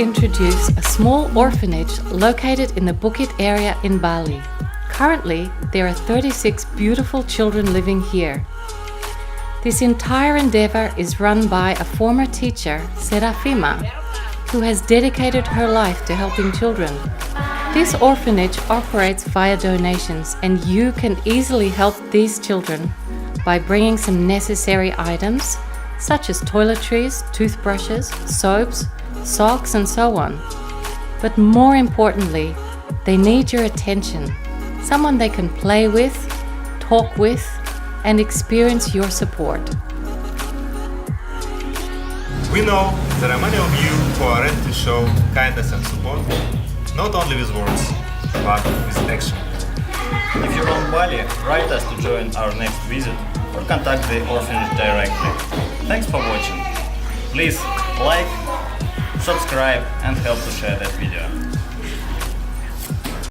introduce a small orphanage located in the Bukit area in Bali. Currently, there are 36 beautiful children living here. This entire endeavor is run by a former teacher, Serafima, who has dedicated her life to helping children. This orphanage operates via donations, and you can easily help these children by bringing some necessary items such as toiletries, toothbrushes, soaps, socks, and so on. But more importantly, they need your attention, someone they can play with, talk with, and experience your support. We know there are many of you who are ready to show kindness and support, not only with words, but with action. If you're on Bali, write us to join our next visit or contact the orphanage directly. Thanks for watching. Please like, subscribe and help to share that video.